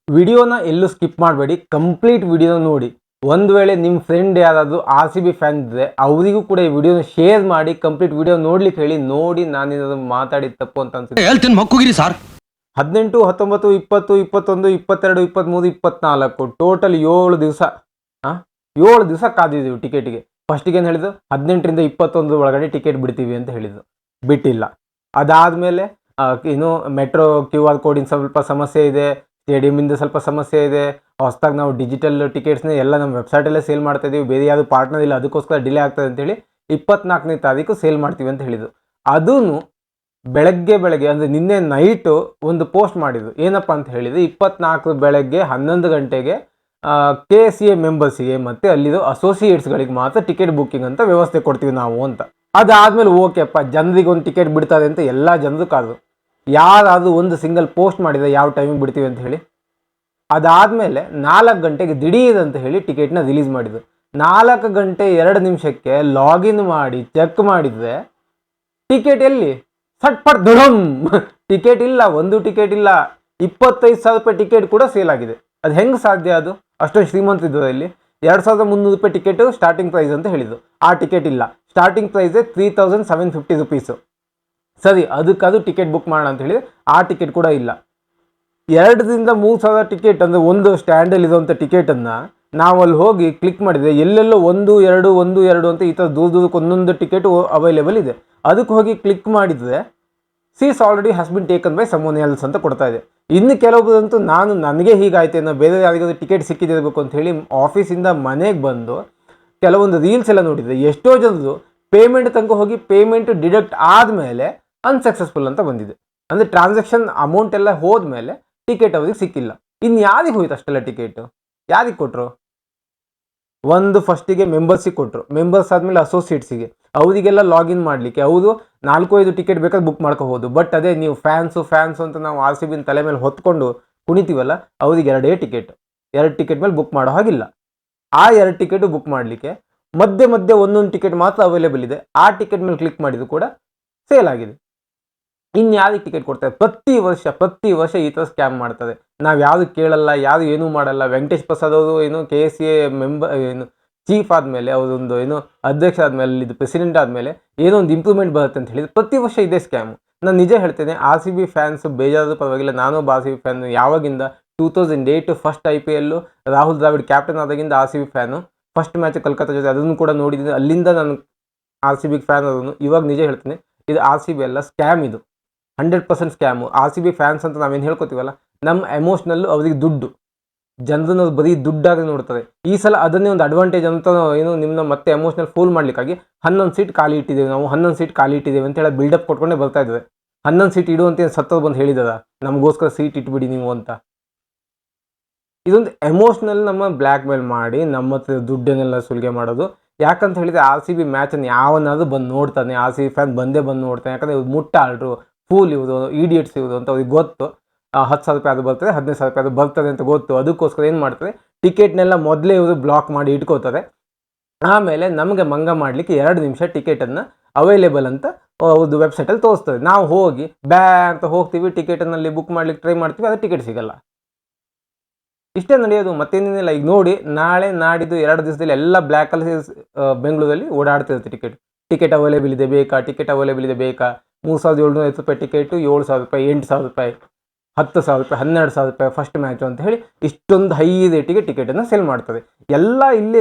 ವಿಡಿಯೋನ ಎಲ್ಲೂ ಸ್ಕಿಪ್ ಮಾಡಬೇಡಿ, ಕಂಪ್ಲೀಟ್ ವಿಡಿಯೋನ ನೋಡಿ. ಒಂದು ವೇಳೆ ನಿಮ್ಮ ಫ್ರೆಂಡ್ ಯಾರಾದರೂ ಆರ್ ಸಿ ಬಿ ಫ್ಯಾನ್ ಇದ್ದರೆ ಅವರಿಗೂ ಕೂಡ ಈ ವಿಡಿಯೋನ ಶೇರ್ ಮಾಡಿ ಕಂಪ್ಲೀಟ್ ವಿಡಿಯೋ ನೋಡ್ಲಿಕ್ಕೆ ಹೇಳಿ. ನೋಡಿ ನಾನು ಮಾತಾಡಿದ ತಪ್ಪು ಅಂತ ಅನ್ಸುತ್ತೆ. ಹೇಳ್ತೀನಿ ಮಕ್ಕುಗಿರಿ ಸರ್. 18, 19, 20, 21, 22, 23, 24 ಟೋಟಲ್ 7 ದಿವಸ 7 ದಿವಸ ಕಾದಿದ್ದೀವಿ ಟಿಕೆಟಿಗೆ. ಫಸ್ಟಿಗೆ ಏನು ಹೇಳಿದ್ರು, 18ರಿಂದ 21 ಒಳಗಡೆ ಟಿಕೆಟ್ ಬಿಡ್ತೀವಿ ಅಂತ ಹೇಳಿದ್ರು. ಬಿಟ್ಟಿಲ್ಲ. ಅದಾದಮೇಲೆ ಇನ್ನು ಮೆಟ್ರೋ QR ಕೋಡಿನ ಸ್ವಲ್ಪ ಸಮಸ್ಯೆ ಇದೆ, ಸ್ಟೇಡಿಯಮಿಂದ ಸ್ವಲ್ಪ ಸಮಸ್ಯೆ ಇದೆ. ಹೊಸದಾಗಿ ನಾವು ಡಿಜಿಟಲ್ ಟಿಕೆಟ್ಸ್ನ ಎಲ್ಲ ನಮ್ಮ ವೆಬ್ಸೈಟಲ್ಲೇ ಸೇಲ್ ಮಾಡ್ತಾ ಇದ್ದೀವಿ, ಬೇರೆ ಯಾವುದು ಪಾರ್ಟ್ನರ್ ಇಲ್ಲ, ಅದಕ್ಕೋಸ್ಕರ ಡಿಲೇ ಆಗ್ತದೆ ಅಂತೇಳಿ 24ನೇ ತಾರೀಕು ಸೇಲ್ ಮಾಡ್ತೀವಿ ಅಂತ ಹೇಳಿದ್ರು. ಅದೂ ಬೆಳಗ್ಗೆ ಅಂದರೆ ನಿನ್ನೆ ನೈಟು ಒಂದು ಪೋಸ್ಟ್ ಮಾಡಿದ್ರು. ಏನಪ್ಪ ಅಂತ ಹೇಳಿದರೆ 24 ಬೆಳಗ್ಗೆ 11 ಗಂಟೆಗೆ KCA ಮೆಂಬರ್ಸಿಗೆ ಮತ್ತು ಅಲ್ಲಿರೋ ಅಸೋಸಿಯೇಟ್ಸ್ಗಳಿಗೆ ಮಾತ್ರ ಟಿಕೆಟ್ ಬುಕ್ಕಿಂಗ್ ಅಂತ ವ್ಯವಸ್ಥೆ ಕೊಡ್ತೀವಿ ನಾವು ಅಂತ. ಅದಾದಮೇಲೆ ಓಕೆಪ್ಪ, ಜನರಿಗೆ ಒಂದು ಟಿಕೆಟ್ ಬಿಡ್ತಾರೆ ಅಂತ ಎಲ್ಲ ಜನರು ಕಾದು. ಯಾರಾದರೂ ಒಂದು ಸಿಂಗಲ್ ಪೋಸ್ಟ್ ಮಾಡಿದರೆ ಯಾವ ಟೈಮಿಗೆ ಬಿಡ್ತೀವಿ ಅಂತ ಹೇಳಿ. ಅದಾದಮೇಲೆ 4 ಗಂಟೆಗೆ ದಿಢೀರ್ ಅಂತ ಹೇಳಿ ಟಿಕೆಟ್ನ ರಿಲೀಸ್ ಮಾಡಿದ್ರು. 4 ಗಂಟೆ 2 ನಿಮಿಷಕ್ಕೆ ಲಾಗಿನ್ ಮಾಡಿ ಚೆಕ್ ಮಾಡಿದರೆ ಟಿಕೆಟ್ ಎಲ್ಲಿ? ಸಟ್ಪಟ್ ದೊಡಮ್ ಟಿಕೆಟ್ ಇಲ್ಲ, ಒಂದು ಟಿಕೆಟ್ ಇಲ್ಲ. 25,000 ರೂಪಾಯಿ ಟಿಕೆಟ್ ಕೂಡ ಸೇಲ್ ಆಗಿದೆ. ಅದು ಹೆಂಗೆ ಸಾಧ್ಯ? ಅದು ಅಷ್ಟೊಂದು ಶ್ರೀಮಂತ ಇದ್ದದ್ದು. ಇಲ್ಲಿ 2,300 ರೂಪಾಯಿ ಟಿಕೆಟು ಸ್ಟಾರ್ಟಿಂಗ್ ಪ್ರೈಸ್ ಅಂತ ಹೇಳಿದ್ದು. ಆ ಟಿಕೆಟ್ ಇಲ್ಲ, ಸ್ಟಾರ್ಟಿಂಗ್ ಪ್ರೈಸೇ 3,750 ರುಪೀಸು. ಸರಿ, ಅದಕ್ಕದು ಟಿಕೆಟ್ ಬುಕ್ ಮಾಡೋಣ ಅಂತ ಹೇಳಿದ್ರೆ ಆ ಟಿಕೆಟ್ ಕೂಡ ಇಲ್ಲ. 2,000ರಿಂದ 3,000 ಟಿಕೆಟ್ ಅಂದರೆ ಒಂದು ಸ್ಟ್ಯಾಂಡಲ್ಲಿ ಇರೋವಂಥ ಟಿಕೆಟನ್ನು ನಾವು ಅಲ್ಲಿ ಹೋಗಿ ಕ್ಲಿಕ್ ಮಾಡಿದರೆ ಎಲ್ಲೆಲ್ಲೋ 1, 2, 1, 2 ಅಂತ ಈ ಥರ ದೂರಕ್ಕೆ ಒಂದೊಂದು ಟಿಕೆಟು ಅವೈಲೇಬಲ್ ಇದೆ. ಅದಕ್ಕೆ ಹೋಗಿ ಕ್ಲಿಕ್ ಮಾಡಿದರೆ seats already has been taken by ಸಮೋನ್ else ಅಂತ ಕೊಡ್ತಾ ಇದೆ. ಇನ್ನು ಕೆಲವೊಬ್ಬರಂತೂ ನನಗೆ ಹೀಗಾಯ್ತು ಅನ್ನೋ, ಬೇರೆ ಯಾರಿಗಾದ್ರೂ ಟಿಕೆಟ್ ಸಿಕ್ಕಿದಿರಬೇಕು ಅಂತ ಹೇಳಿ ಆಫೀಸಿಂದ ಮನೆಗೆ ಬಂದು ಕೆಲವೊಂದು ರೀಲ್ಸ್ ಎಲ್ಲ ನೋಡಿದರೆ ಎಷ್ಟೋ ಜನರು ಪೇಮೆಂಟ್ ತನಕ ಹೋಗಿ ಪೇಮೆಂಟ್ ಡಿಡಕ್ಟ್ ಆದಮೇಲೆ ಅನ್ಸಕ್ಸಸ್ಫುಲ್ ಅಂತ ಬಂದಿದೆ. ಅಂದರೆ ಟ್ರಾನ್ಸಾಕ್ಷನ್ ಅಮೌಂಟ್ ಎಲ್ಲ ಹೋದ್ಮೇಲೆ ಟಿಕೆಟ್ ಅವ್ರಿಗೆ ಸಿಕ್ಕಿಲ್ಲ. ಇನ್ನು ಯಾರಿಗೆ ಹೋಯ್ತು ಅಷ್ಟೆಲ್ಲ ಟಿಕೆಟು? ಯಾರಿಗೆ ಕೊಟ್ಟರು? ಒಂದು ಫಸ್ಟಿಗೆ ಮೆಂಬರ್ಸಿಗೆ ಕೊಟ್ಟರು, ಮೆಂಬರ್ಸ್ ಆದಮೇಲೆ ಅಸೋಸಿಯೇಟ್ಸಿಗೆ, ಅವರಿಗೆಲ್ಲ ಲಾಗಿನ್ ಮಾಡಲಿಕ್ಕೆ ಅವರು 4-5 ಟಿಕೆಟ್ ಬೇಕಾದ್ರೆ ಬುಕ್ ಮಾಡ್ಕೋಬೋದು. ಬಟ್ ಅದೇ ನೀವು ಫ್ಯಾನ್ಸು ಅಂತ ನಾವು ಆರ್ ಸಿ ಬಿನ ತಲೆ ಮೇಲೆ ಹೊತ್ಕೊಂಡು ಕುಣಿತೀವಲ್ಲ, ಅವ್ರಿಗೆ 2 ಟಿಕೆಟ್, 2 ಟಿಕೆಟ್ ಮೇಲೆ ಬುಕ್ ಮಾಡೋ ಹಾಗಿಲ್ಲ. ಆ 2 ಟಿಕೆಟು ಬುಕ್ ಮಾಡಲಿಕ್ಕೆ ಮಧ್ಯೆ ಒಂದೊಂದು ಟಿಕೆಟ್ ಮಾತ್ರ ಅವೈಲೇಬಲ್ ಇದೆ. ಆ ಟಿಕೆಟ್ ಮೇಲೆ ಕ್ಲಿಕ್ ಮಾಡಿದ್ರು ಕೂಡ ಸೇಲ್ ಆಗಿದೆ. ಇನ್ನು ಯಾರಿಗೆ ಟಿಕೆಟ್ ಕೊಡ್ತಾರೆ? ಪ್ರತಿ ವರ್ಷ ಈ ಥರ ಸ್ಕ್ಯಾಮ್ ಮಾಡ್ತಾರೆ. ನಾವು ಯಾವುದು ಕೇಳಲ್ಲ, ಯಾರು ಏನೂ ಮಾಡಲ್ಲ. ವೆಂಕಟೇಶ್ ಪ್ರಸಾದ್ ಅವರು ಏನು KCA ಏನು ಚೀಫ್ ಆದಮೇಲೆ, ಅವರೊಂದು ಏನು ಅಧ್ಯಕ್ಷ ಆದಮೇಲೆ, ಇದು ಪ್ರೆಸಿಡೆಂಟ್ ಆದಮೇಲೆ ಏನೋ ಒಂದು ಇಂಪ್ರೂವ್ಮೆಂಟ್ ಬರುತ್ತೆ ಅಂತ ಹೇಳಿದ್ರೆ ಪ್ರತಿ ವರ್ಷ ಇದೇ ಸ್ಕ್ಯಾಮು. ನಾನು ನಿಜ ಹೇಳ್ತೇನೆ, ಆರ್ ಸಿ ಬಿ ಫ್ಯಾನ್ಸ್ ಬೇಜಾರು ಪರವಾಗಿಲ್ಲ, ನಾನು ಒಬ್ಬ ಆರ್ ಸಿ ಬಿ ಫ್ಯಾನ್. ಯಾವಾಗಿಂದ 2008 first IPL Rahul Dravid captain ಆದಾಗಿಂದ R C B fan. First match Calcutta ಜೊತೆ ಅದನ್ನು ಕೂಡ ನೋಡಿದ್ದೀನಿ, ಅಲ್ಲಿಂದ ನಾನು ಆರ್ ಸಿ ಬಿ ಫ್ಯಾನ್ ಅದನ್ನು. ಇವಾಗ ನಿಜ ಹೇಳ್ತೀನಿ, ಇದು ಆರ್ ಸಿ ಬಿ ಅಲ್ಲ, ಸ್ಕ್ಯಾಮ್ ಇದು, 100% scam. R C B fans ಅಂತ ನಾವೇನು ಹೇಳ್ಕೊತೀವಲ್ಲ, ನಮ್ಮ ಎಮೋಷ್ನಲ್ಲು ಅವ್ರಿಗೆ ದುಡ್ಡು, ಜನರನ್ನು ಬರೀ ದುಡ್ಡಾಗಿ ನೋಡ್ತಾರೆ. ಈ ಸಲ ಅದನ್ನೇ ಒಂದು ಅಡ್ವಾಂಟೇಜ್ ಅಂತ ಏನು ನಿಮ್ಮನ್ನ ಮತ್ತೆ ಎಮೋಷ್ನಲ್ ಫೂಲ್ ಮಾಡಲಿಕ್ಕಾಗಿ 11 ಸೀಟ್ ಖಾಲಿ ಇಟ್ಟಿದ್ದೇವೆ ನಾವು, 11 ಸೀಟ್ ಖಾಲಿ ಇಟ್ಟಿದ್ದೇವೆ ಅಂತ ಹೇಳಿ ಬಿಲ್ಡಪ್ ಕೊಟ್ಕೊಂಡೇ ಬರ್ತಾ ಇದ್ದಾರೆ. 11 ಸೀಟ್ ಇಡುವಂತ ಸತ್ತೋದು ಬಂದು ಹೇಳಿದಾರ, ನಮಗೋಸ್ಕರ ಸೀಟ್ ಇಟ್ಬಿಡಿ ನೀವು ಅಂತ. ಇದೊಂದು ಎಮೋಷ್ನಲ್ ನಮ್ಮ ಬ್ಲ್ಯಾಕ್ ಮೇಲ್ ಮಾಡಿ ನಮ್ಮ ಹತ್ರ ದುಡ್ಡನ್ನೆಲ್ಲ ಸುಲಿಗೆ ಮಾಡೋದು. ಯಾಕಂತ ಹೇಳಿದರೆ ಆರ್ ಸಿ ಬಿ ಮ್ಯಾಚನ್ನು ಯಾವನಾದರೂ ಬಂದು ನೋಡ್ತಾನೆ, ಆರ್ ಸಿ ಬಿ ಫ್ಯಾನ್ ಬಂದೇ ಬಂದು ನೋಡ್ತಾನೆ. ಯಾಕಂದರೆ ಇವ್ರು ಮುಟ್ಟಾಳ್ರು, ಫೂಲ್ ಇವರು, ಈಡಿಯಟ್ಸ್ ಇವರು ಅಂತ ಅವ್ರಿಗೆ ಗೊತ್ತು. 10,000 ರೂಪಾಯಿ ಅದು ಬರ್ತದೆ, 15,000 ರೂಪಾಯಿ ಅದು ಬರ್ತದೆ ಅಂತ ಗೊತ್ತು. ಅದಕ್ಕೋಸ್ಕರ ಏನು ಮಾಡ್ತಾರೆ, ಟಿಕೆಟ್ನೆಲ್ಲ ಮೊದಲೇ ಇವರು ಬ್ಲಾಕ್ ಮಾಡಿ ಇಟ್ಕೋತಾರೆ. ಆಮೇಲೆ ನಮಗೆ ಮಂಗ ಮಾಡಲಿಕ್ಕೆ 2 ನಿಮಿಷ ಟಿಕೆಟನ್ನು ಅವೈಲೇಬಲ್ ಅಂತ ಅವ್ರದ್ದು ವೆಬ್ಸೈಟಲ್ಲಿ ತೋರಿಸ್ತದೆ. ನಾವು ಹೋಗಿ ಅಂತ ಹೋಗ್ತೀವಿ, ಟಿಕೆಟನ್ನಲ್ಲಿ ಬುಕ್ ಮಾಡ್ಲಿಕ್ಕೆ ಟ್ರೈ ಮಾಡ್ತೀವಿ, ಅದು ಟಿಕೆಟ್ ಸಿಗಲ್ಲ. ಇಷ್ಟೇ ನಡೆಯೋದು, ಮತ್ತೇನೇನಿಲ್ಲ. ಈಗ ನೋಡಿ, ನಾಳೆ ನಾಡಿದ್ದು 2 ದಿವಸದಲ್ಲಿ ಎಲ್ಲ ಬ್ಲ್ಯಾಕಲ್ಲಿ ಬೆಂಗಳೂರಲ್ಲಿ ಓಡಾಡ್ತಿರುತ್ತೆ ಟಿಕೆಟ್ ಅವೈಲೇಬಲ್ ಇದೆ ಬೇಕಾ, ಟಿಕೆಟ್ ಅವೈಲೇಬಲ್ ಇದೆ ಬೇಕಾ. 3,750 ರೂಪಾಯಿ ಟಿಕೆಟು, 7,000 ರೂಪಾಯಿ, 8,000 ರೂಪಾಯಿ, 10,000 ರೂಪಾಯಿ, 12,000 ರೂಪಾಯಿ ಫಸ್ಟ್ ಮ್ಯಾಚು ಅಂತ ಹೇಳಿ ಇಷ್ಟೊಂದು ಹೈ ರೇಟಿಗೆ ಟಿಕೆಟನ್ನು ಸೇಲ್ ಮಾಡ್ತಾರೆ. ಎಲ್ಲ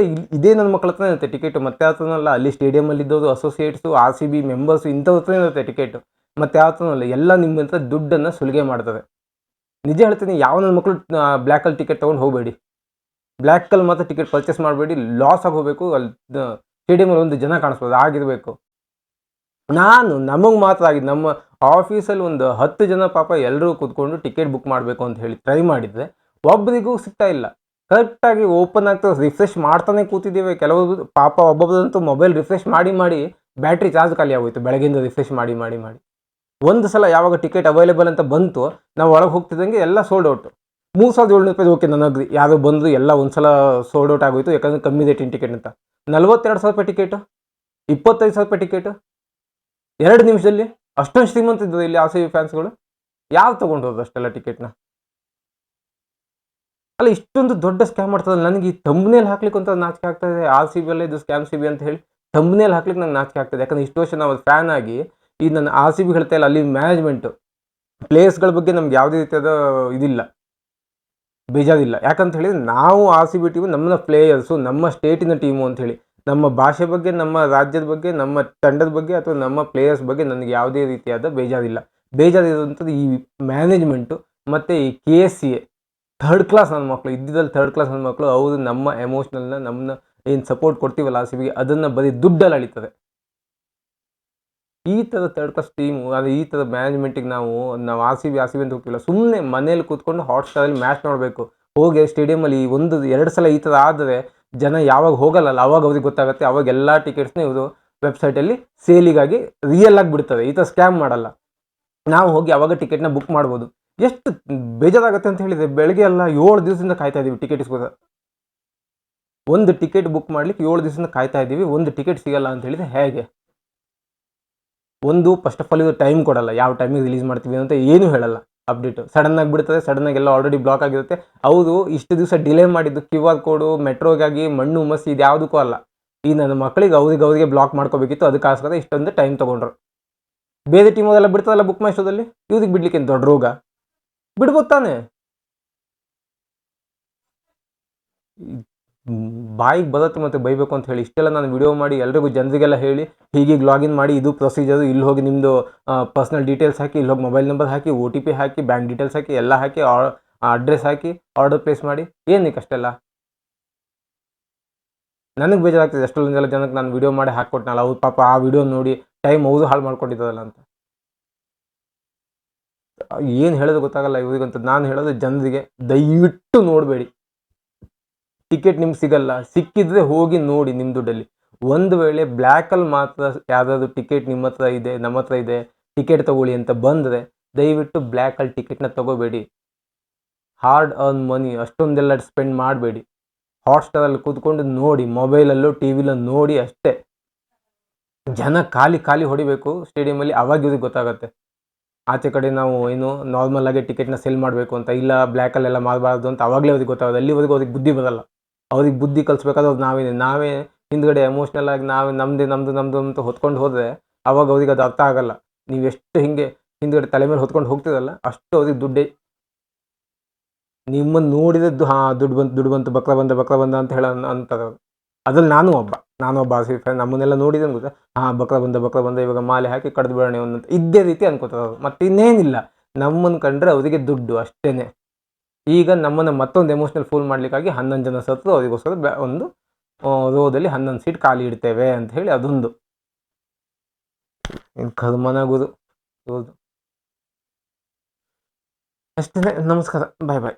ಇದೇ ನನ್ನ ಮಕ್ಕಳ ಹತ್ರ ಇರುತ್ತೆ ಟಿಕೆಟು, ಮತ್ತೆ ಹತ್ರನಲ್ಲ. ಅಲ್ಲಿ ಸ್ಟೇಡಿಯಮಲ್ಲಿ ಇದ್ದವರು, associates, R C B members, ಇಂಥವ್ರ ಹತ್ರ ಇರುತ್ತೆ ಟಿಕೆಟು, ಮತ್ತೆ ಹತ್ರನಲ್ಲ. ಎಲ್ಲ ನಿಮ್ಮ ಹತ್ರ ದುಡ್ಡನ್ನು ಸುಲಿಗೆ ಮಾಡ್ತಾರೆ. ನಿಜ ಹೇಳ್ತೀನಿ, ಯಾವ ನನ್ನ ಮಕ್ಕಳು ಬ್ಲ್ಯಾಕಲ್ಲಿ ಟಿಕೆಟ್ ತೊಗೊಂಡು ಹೋಗಬೇಡಿ. ಬ್ಲ್ಯಾಕಲ್ಲಿ ಮಾತ್ರ ಟಿಕೆಟ್ ಪರ್ಚೇಸ್ ಮಾಡಬೇಡಿ, ಲಾಸ್ ಆಗಿ ಹೋಗಬೇಕು. ಅಲ್ಲಿ ಸ್ಟೇಡಿಯಮಲ್ಲಿ ಒಂದು ಜನ ಕಾಣಿಸ್ಬೋದು, ಆಗಿರಬೇಕು. ನಮಗೆ ಮಾತ್ರ ಆಗಿದ್ದು, ನಮ್ಮ ಆಫೀಸಲ್ಲಿ ಒಂದು 10 ಜನ ಪಾಪ ಎಲ್ಲರೂ ಕೂತ್ಕೊಂಡು ಟಿಕೆಟ್ ಬುಕ್ ಮಾಡಬೇಕು ಅಂತ ಹೇಳಿ ಟ್ರೈ ಮಾಡಿದರೆ ಒಬ್ಬರಿಗೂ ಸಿಗ್ತಾ ಇಲ್ಲ. ಕರೆಕ್ಟಾಗಿ ಓಪನ್ ಆಗ್ತದೆ, ರಿಫ್ರೆಶ್ ಮಾಡ್ತಾನೆ ಕೂತಿದ್ದೇವೆ. ಕೆಲವರು ಪಾಪ ಒಬ್ಬೊಬ್ಬರಂತೂ ಮೊಬೈಲ್ ರಿಫ್ರೆಶ್ ಮಾಡಿ ಬ್ಯಾಟ್ರಿ ಚಾರ್ಜ್ ಖಾಲಿ ಆಗೋಯ್ತು, ಬೆಳಗ್ಗೆಯಿಂದ ರಿಫ್ರೆಶ್ ಮಾಡಿ. ಒಂದು ಸಲ ಯಾವಾಗ ಟಿಕೆಟ್ ಅವೈಲೇಬಲ್ ಅಂತ ಬಂತು, ನಾವು ಒಳಗೆ ಹೋಗ್ತಿದ್ದಂಗೆ ಎಲ್ಲ ಸೋಲ್ಡ್ ಔಟು. 3,700 ರೂಪಾಯಿ ಓಕೆ, ನನಗೆ ಯಾರು ಬಂದು ಎಲ್ಲ ಒಂದು ಸಲ ಸೋಲ್ಡ್ ಔಟ್ ಆಗೋಯ್ತು. ಯಾಕಂದರೆ ಕಮ್ಮಿ ರೇಟಿನ ಟಿಕೆಟ್ ಅಂತ. 42,000 ರೂಪಾಯಿ ಟಿಕೆಟು, 25,000 ರೂಪಾಯಿ ಟಿಕೆಟು 2 ನಿಮಿಷದಲ್ಲಿ. ಅಷ್ಟೊಂದು ಶ್ರೀಮಂತ ಇದ್ದದ್ದು ಇಲ್ಲಿ ಆರ್ ಸಿ ಬಿ ಫ್ಯಾನ್ಸ್ಗಳು. ಯಾರು ತೊಗೊಂಡು ಹೋದ್ರು ಅಷ್ಟೆಲ್ಲ ಟಿಕೆಟ್ನ? ಅಲ್ಲ ಇಷ್ಟೊಂದು ದೊಡ್ಡ ಸ್ಕ್ಯಾಮ್ ಮಾಡ್ತದಲ್ಲ, ನನಗೆ ಈ ಥಂಬ್ನೇಲ್ ಹಾಕ್ಲಿಕ್ಕೆ ಅಂತ ನಾಚಿಕೆ ಆಗ್ತದೆ. RCB ಅಲ್ಲೇ ಇದು ಸ್ಕ್ಯಾಮ್ CB ಅಂತ ಹೇಳಿ ಥಂಬ್ನೇಲ್ ಹಾಕ್ಲಿಕ್ಕೆ ನಂಗೆ ನಾಚಿಕೆ ಆಗ್ತದೆ. ಯಾಕಂದ್ರೆ ಇಷ್ಟು ವರ್ಷ ನಾವು ಫ್ಯಾನ್ ಆಗಿ ಈ ನನ್ನ RCB ಹೇಳ್ತಾ ಇಲ್ಲ, ಅಲ್ಲಿ ಮ್ಯಾನೇಜ್ಮೆಂಟು ಪ್ಲೇಯರ್ಸ್ಗಳ ಬಗ್ಗೆ ನಮ್ಗೆ ಯಾವುದೇ ರೀತಿಯಾದ ಇದಿಲ್ಲ, ಬೇಜಾರಿಲ್ಲ. ಯಾಕಂತ ಹೇಳಿದ್ರೆ ನಾವು RCB ಟೀಮು ನಮ್ಮ ಪ್ಲೇಯರ್ಸು, ನಮ್ಮ ಸ್ಟೇಟಿನ ಟೀಮು ಅಂತ ಹೇಳಿ, ನಮ್ಮ ಭಾಷೆ ಬಗ್ಗೆ, ನಮ್ಮ ರಾಜ್ಯದ ಬಗ್ಗೆ, ನಮ್ಮ ತಂಡದ ಬಗ್ಗೆ ಅಥವಾ ನಮ್ಮ ಪ್ಲೇಯರ್ಸ್ ಬಗ್ಗೆ ನನಗೆ ಯಾವುದೇ ರೀತಿಯಾದ ಬೇಜಾರಿಲ್ಲ. ಬೇಜಾರಿರುವಂಥದ್ದು ಈ ಮ್ಯಾನೇಜ್ಮೆಂಟು ಮತ್ತು ಈ KSCA ಥರ್ಡ್ ಕ್ಲಾಸ್ ನನ್ನ ಮಕ್ಕಳು, ಇದ್ದಿದ್ದಲ್ಲಿ ಥರ್ಡ್ ಕ್ಲಾಸ್ ನನ್ನ ಮಕ್ಕಳು. ಅವರು ನಮ್ಮ ಎಮೋಷ್ನಲ್ನ, ನಮ್ಮನ್ನ ಏನು ಸಪೋರ್ಟ್ ಕೊಡ್ತೀವಲ್ಲ RCBಗೆ, ಅದನ್ನು ಬರೀ ದುಡ್ಡಲ್ಲಿ ಅಳಿತದೆ. ಈ ಥರ ಥರ್ಡ್ ಕ್ಲಾಸ್ ಟೀಮು, ಅದು ಈ ಥರ ಮ್ಯಾನೇಜ್ಮೆಂಟಿಗೆ ನಾವು RCB ಅಂತ ಹೋಗ್ತಿಲ್ಲ. ಸುಮ್ಮನೆ ಮನೇಲಿ ಕೂತ್ಕೊಂಡು ಹಾಟ್ಸ್ಟಾರಲ್ಲಿ ಮ್ಯಾಚ್ ನೋಡಬೇಕು. ಹೋಗಿ ಸ್ಟೇಡಿಯಮಲ್ಲಿ 1-2 ಸಲ ಈ ಥರ ಆದರೆ ಜನ ಯಾವಾಗ ಹೋಗಲ್ಲ ಅವಾಗ ಅವ್ರಿಗೆ ಗೊತ್ತಾಗುತ್ತೆ. ಅವಾಗ ಎಲ್ಲ ಟಿಕೆಟ್ಸ್ನ ಇವರು ವೆಬ್ಸೈಟಲ್ಲಿ ಸೇಲಿಗಾಗಿ ರಿಯಲ್ ಆಗಿ ಬಿಡ್ತಾರೆ. ಈ ಥರ ಸ್ಕ್ಯಾಮ್ ಮಾಡಲ್ಲ. ನಾವು ಹೋಗಿ ಅವಾಗ ಟಿಕೆಟ್ನ ಬುಕ್ ಮಾಡ್ಬೋದು. ಎಷ್ಟು ಬೇಜಾರಾಗುತ್ತೆ ಅಂತ ಹೇಳಿದರೆ, ಬೆಳಗ್ಗೆ ಎಲ್ಲ 7 ದಿವಸದಿಂದ ಕಾಯ್ತಾ ಇದ್ದೀವಿ ಟಿಕೆಟ್ಸ್ಗೋಸ್ಕರ. ಒಂದು ಟಿಕೆಟ್ ಬುಕ್ ಮಾಡ್ಲಿಕ್ಕೆ 7 ದಿವಸದಿಂದ ಕಾಯ್ತಾ ಇದ್ದೀವಿ. ಒಂದು ಟಿಕೆಟ್ ಸಿಗಲ್ಲ ಅಂತ ಹೇಳಿದರೆ ಹೇಗೆ? ಒಂದು ಫಸ್ಟ್ ಆಫ್ ಆಲ್ ಇವರು ಟೈಮ್ ಕೊಡಲ್ಲ, ಯಾವ ಟೈಮಿಗೆ ರಿಲೀಸ್ ಮಾಡ್ತೀವಿ ಅಂತ ಏನೂ ಹೇಳಲ್ಲ. ಅಪ್ಡೇಟು ಸಡನ್ನಾಗಿ ಬಿಡ್ತದೆ, ಸಡನ್ನಾಗಿ ಎಲ್ಲ ಆಲ್ರೆಡಿ ಬ್ಲಾಕ್ ಆಗಿರುತ್ತೆ. ಅವರು ಇಷ್ಟು ದಿವಸ ಡಿಲೇ ಮಾಡಿದ್ದು QR ಕೋಡು, ಮೆಟ್ರೋಗಾಗಿ, ಮಣ್ಣು ಮಸಿ, ಇದು ಯಾವುದಕ್ಕೂ ಅಲ್ಲ. ಈ ನನ್ನ ಮಕ್ಕಳಿಗೆ ಅವ್ರಿಗೆ ಬ್ಲಾಕ್ ಮಾಡ್ಕೋಬೇಕಿತ್ತು, ಅದಕ್ಕೋಸ್ಕರ ಇಷ್ಟೊಂದು ಟೈಮ್ ತೊಗೊಂಡ್ರು. ಬೇರೆ ಟೀಮೋದೆಲ್ಲ ಬಿಡ್ತದಲ್ಲ ಬುಕ್ ಮೈ ಶೋದಲ್ಲಿ, ಇವ್ರಿಗೆ ಬಿಡ್ಲಿಕ್ಕೆ ದೊಡ್ಡ ರೋಗ? ಬಿಡ್ಬೋದು ತಾನೆ. ಬಾಯಿಗೆ ಬರುತ್ತೆ ಮತ್ತು ಬೈಬೇಕು ಅಂತ ಹೇಳಿ ಇಷ್ಟೆಲ್ಲ ನಾನು ವಿಡಿಯೋ ಮಾಡಿ ಎಲ್ರಿಗೂ ಜನರಿಗೆಲ್ಲ ಹೇಳಿ, ಹೀಗೀಗೆ ಲಾಗಿನ್ ಮಾಡಿ, ಇದು ಪ್ರೊಸೀಜರು, ಇಲ್ಲಿ ಹೋಗಿ ನಿಮ್ಮದು ಪರ್ಸ್ನಲ್ ಡೀಟೇಲ್ಸ್ ಹಾಕಿ, ಇಲ್ಲಿ ಹೋಗಿ ಮೊಬೈಲ್ ನಂಬರ್ ಹಾಕಿ, OTP ಹಾಕಿ, ಬ್ಯಾಂಕ್ ಡೀಟೇಲ್ಸ್ ಹಾಕಿ, ಎಲ್ಲ ಹಾಕಿ, ಅಡ್ರೆಸ್ ಹಾಕಿ ಆರ್ಡರ್ ಪ್ಲೇಸ್ ಮಾಡಿ. ಏನಕ್ಕೆ ಅಷ್ಟೆಲ್ಲ? ನನಗೆ ಬೇಜಾರಾಗ್ತದೆ ಎಷ್ಟೊಂದೆಲ್ಲ ಜನಕ್ಕೆ ನಾನು ವಿಡಿಯೋ ಮಾಡಿ ಹಾಕ್ಕೊಟ್ನಲ್ಲ, ಅವ್ರು ಪಾಪ ಆ ವಿಡಿಯೋ ನೋಡಿ ಟೈಮ್ ಅವರು ಹಾಳು ಮಾಡ್ಕೊಂಡಿದ್ದಲ್ಲ ಅಂತ. ಏನು ಹೇಳೋದು ಗೊತ್ತಾಗಲ್ಲ ಇವರಿಗಂತ. ನಾನು ಹೇಳೋದು ಜನರಿಗೆ, ದಯವಿಟ್ಟು ನೋಡಬೇಡಿ. ಟಿಕೆಟ್ ನಿಮ್ಗೆ ಸಿಗಲ್ಲ, ಸಿಕ್ಕಿದ್ರೆ ಹೋಗಿ ನೋಡಿ ನಿಮ್ಮ ದುಡ್ಡಲ್ಲಿ. ಒಂದು ವೇಳೆ ಬ್ಲ್ಯಾಕಲ್ಲಿ ಮಾತ್ರ ಯಾವುದಾದ್ರು ಟಿಕೆಟ್ ನಿಮ್ಮ ಹತ್ರ ಇದೆ, ನಮ್ಮ ಹತ್ರ ಇದೆ, ಟಿಕೆಟ್ ತೊಗೊಳ್ಳಿ ಅಂತ ಬಂದರೆ ದಯವಿಟ್ಟು ಬ್ಲ್ಯಾಕಲ್ಲಿ ಟಿಕೆಟ್ನ ತೊಗೋಬೇಡಿ. ಹಾರ್ಡ್ ಅರ್ನ್ ಮನಿ ಅಷ್ಟೊಂದೆಲ್ಲ ಸ್ಪೆಂಡ್ ಮಾಡಬೇಡಿ. ಹಾಟ್ಸ್ಟಾರಲ್ಲಿ ಕೂತ್ಕೊಂಡು ನೋಡಿ, ಮೊಬೈಲಲ್ಲೂ TVಲೂ ನೋಡಿ ಅಷ್ಟೇ. ಜನ ಖಾಲಿ ಹೊಡಿಬೇಕು ಸ್ಟೇಡಿಯಮಲ್ಲಿ, ಅವಾಗ ಇವ್ರಿಗೆ ಗೊತ್ತಾಗುತ್ತೆ. ಆಚೆ ಕಡೆ ನಾವು ಏನು ನಾರ್ಮಲ್ ಆಗಿ ಟಿಕೆಟ್ನ ಸೆಲ್ ಮಾಡಬೇಕು ಅಂತ, ಇಲ್ಲ ಬ್ಲ್ಯಾಕಲ್ಲೆಲ್ಲ ಮಾಡಬಾರ್ದು ಅಂತ ಅವಾಗಲೇ ಅವ್ರಿಗೆ ಗೊತ್ತಾಗೋದು. ಅಲ್ಲಿವರೆಗೂ ಅವ್ರಿಗೆ ಬುದ್ಧಿ ಬರಲ್ಲ. ಅವ್ರಿಗೆ ಬುದ್ಧಿ ಕಲಿಸ್ಬೇಕಾದ್ರೆ ನಾವೇ ಹಿಂದ್ಗಡೆ ಎಮೋಷ್ನಲ್ ಆಗಿ ನಮ್ಮದು ಅಂತ ಹೊತ್ಕೊಂಡು ಹೋದರೆ ಅವಾಗ ಅವ್ರಿಗೆ ಅದು ಅರ್ಥ ಆಗಲ್ಲ. ನೀವು ಎಷ್ಟು ಹಿಂದ್ಗಡೆ ತಲೆ ಮೇಲೆ ಹೊತ್ಕೊಂಡು ಹೋಗ್ತಿರಲ್ಲ ಅಷ್ಟು ಅವ್ರಿಗೆ ದುಡ್ಡೇ. ನಿಮ್ಮನ್ನು ನೋಡಿದದ್ದು ದುಡ್ಡು ಬಂತು ಬಕ್ರ ಬಂದ ಅಂತ ಹೇಳ ಅಂತಾರೆ. ಅದ್ರಲ್ಲಿ ನಾನು ಒಬ್ಬ RCB ಫ್ಯಾನ್. ನಮ್ಮನ್ನೆಲ್ಲ ನೋಡಿದ್ರೆ ಗೊತ್ತಾ, ಬಕ್ರ ಬಂದ ಇವಾಗ ಮಾಲೆ ಹಾಕಿ ಕಡ್ದು ಬಿಡೋಣ ಅಂತ ಇದ್ದೇ ರೀತಿ ಅನ್ಕೋತಾರೆ ಅವರು. ಮತ್ತೆ ಇನ್ನೇನಿಲ್ಲ, ನಮ್ಮನ್ನು ಕಂಡ್ರೆ ಅವರಿಗೆ ದುಡ್ಡು ಅಷ್ಟೇ. ಈಗ ನಮ್ಮನ್ನು ಮತ್ತೊಂದು ಎಮೋಷ್ನಲ್ ಫೂಲ್ ಮಾಡಲಿಕ್ಕಾಗಿ 11 ಜನ ಸತ್ತು ಅವರಿಗೋಸ್ಕರ ಒಂದು ರೋದಲ್ಲಿ 11 ಸೀಟ್ ಖಾಲಿ ಇಡ್ತೇವೆ ಅಂತ ಹೇಳಿ ಅದೊಂದು ಕರ್ಮನಾಗೋದು ಅಷ್ಟೇ. ನಮಸ್ಕಾರ, ಬಾಯ್.